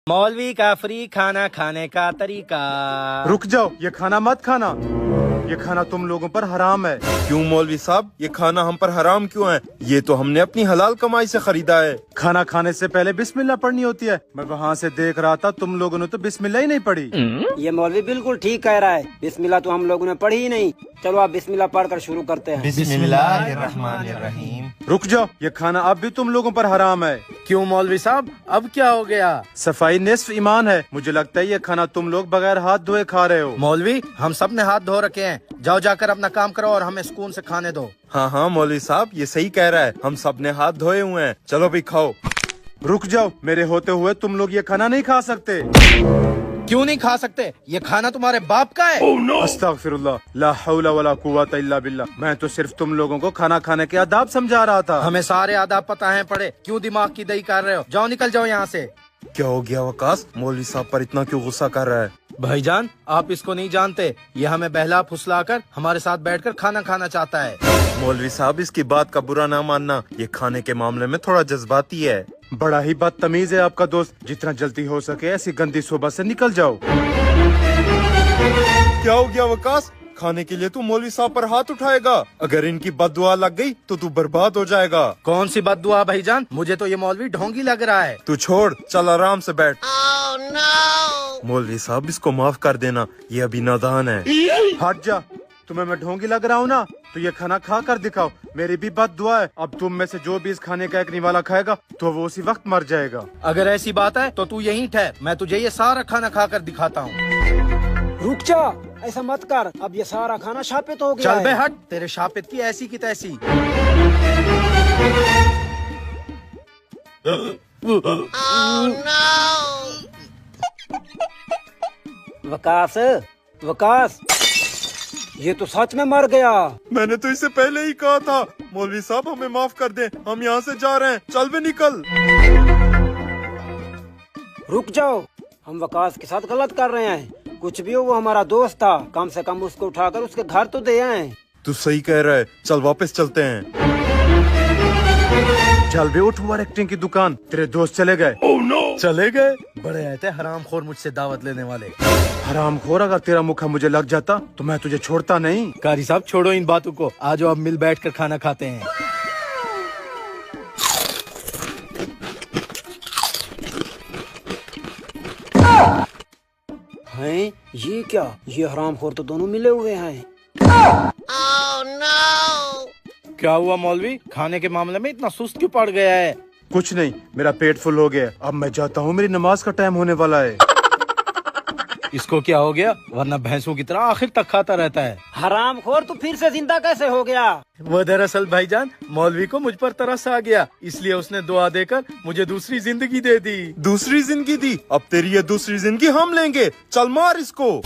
मौलवी का फ्री खाना खाने का तरीका। रुक जाओ, ये खाना मत खाना। ये खाना तुम लोगों पर हराम है। क्यों मौलवी साहब, ये खाना हम पर हराम क्यों है? ये तो हमने अपनी हलाल कमाई से खरीदा है। खाना खाने से पहले बिस्मिल्लाह पढ़नी होती है। मैं वहाँ से देख रहा था, तुम लोगों ने तो बिस्मिल्लाह ही नहीं पढ़ी। ये मौलवी बिल्कुल ठीक कह रहा है, बिस्मिल्लाह तो हम लोगों ने पढ़ी ही नहीं। चलो आप बिस्मिल्लाह पढ़कर शुरू करते हैं। बिस्मिल्लाहिर्रहमानिर्रहीम। रुक जाओ, ये खाना अब भी तुम लोगों पर हराम है। क्यों मौलवी साहब, अब क्या हो गया? सफाई निस्फ ईमान है। मुझे लगता है ये खाना तुम लोग बगैर हाथ धोए खा रहे हो। मौलवी, हम सब ने हाथ धो रखे हैं। जाओ जाकर अपना काम करो और हमें सुकून से खाने दो। हाँ हाँ मौलवी साहब, ये सही कह रहा है। हम सब ने हाथ धोए हुए हैं। चलो भी खाओ। रुक जाओ, मेरे होते हुए तुम लोग ये खाना नहीं खा सकते। क्यों नहीं खा सकते? ये खाना तुम्हारे बाप का है। अस्तगफिरुल्लाह, ला हौला वला कुव्वता इल्ला बिल्लाह। मैं तो सिर्फ तुम लोगों को खाना खाने के आदाब समझा रहा था। हमें सारे आदाब पता है पड़े, क्यों दिमाग की दही कर रहे हो? जाओ निकल जाओ यहाँ से। क्या हो गया वकास, मौलवी साहब पर इतना क्यों गुस्सा कर रहा है? भाईजान, आप इसको नहीं जानते। ये हमें बहला फुसलाकर हमारे साथ बैठकर खाना खाना चाहता है। मौलवी साहब, इसकी बात का बुरा ना मानना। ये खाने के मामले में थोड़ा जज्बाती है। बड़ा ही बदतमीज है आपका दोस्त। जितना जल्दी हो सके ऐसी गंदी सोबत से निकल जाओ। क्या हो गया वकास? खाने के लिए तू मौलवी साहब पर हाथ उठाएगा? अगर इनकी बददुआ लग गई तो तू बर्बाद हो जाएगा। कौन सी बद्दुआ भाईजान? मुझे तो ये मौलवी ढोंगी लग रहा है। तू छोड़, चल आराम से बैठ। मौलवी साहब, इसको माफ कर देना, ये अभी नादान है। हट जा। तुम्हें मैं ढोंगी लग रहा हूँ ना? तो ये खाना खा कर दिखाओ। मेरी भी बद्दुआ है। अब तुम में से जो भी इस खाने का एक निवाला खाएगा तो वो उसी वक्त मर जाएगा। अगर ऐसी बात है तो तू यहीं ठहर, मैं तुझे ये सारा खाना खाकर दिखाता हूँ। रुक जा, ऐसा मत कर। अब ये सारा खाना शापित हो गया चल बे है। हट, तेरे शापित की ऐसी की तैसी। वकास, वकास, ये तो सच में मर गया। मैंने तो इसे पहले ही कहा था। मौलवी साहब, हमें माफ कर दे, हम यहाँ से जा रहे हैं। चल बे निकल। रुक जाओ, हम वकास के साथ गलत कर रहे हैं। कुछ भी हो, वो हमारा दोस्त था। कम से कम उसको उठाकर उसके घर तो दे आए। तू सही कह रहा है, चल वापस चलते हैं। चल भी उठ, ओवर एक्टिंग की दुकान। तेरे दोस्त चले गए। चले गए? बड़े आए थे हरामखोर मुझसे दावत लेने वाले। हरामखोर, अगर तेरा मुखा मुझे लग जाता तो मैं तुझे छोड़ता नहीं। कारी साहब, छोड़ो इन बातों को। आज अब मिल बैठ कर खाना खाते हैं। हैं? ये क्या? ये हरामखोर तो दोनों मिले हुए हैं। क्या हुआ मौलवी, खाने के मामले में इतना सुस्त क्यों पड़ गया है? कुछ नहीं, मेरा पेट फुल हो गया। अब मैं जाता हूँ, मेरी नमाज का टाइम होने वाला है। इसको क्या हो गया? वरना भैंसों की तरह आखिर तक खाता रहता है। हरामखोर तो फिर से जिंदा कैसे हो गया? वो दरअसल भाईजान, मौलवी को मुझ पर तरस आ गया, इसलिए उसने दुआ देकर मुझे दूसरी जिंदगी दे दी। दूसरी जिंदगी दी? अब तेरी ये दूसरी जिंदगी हम लेंगे। चल मार इसको।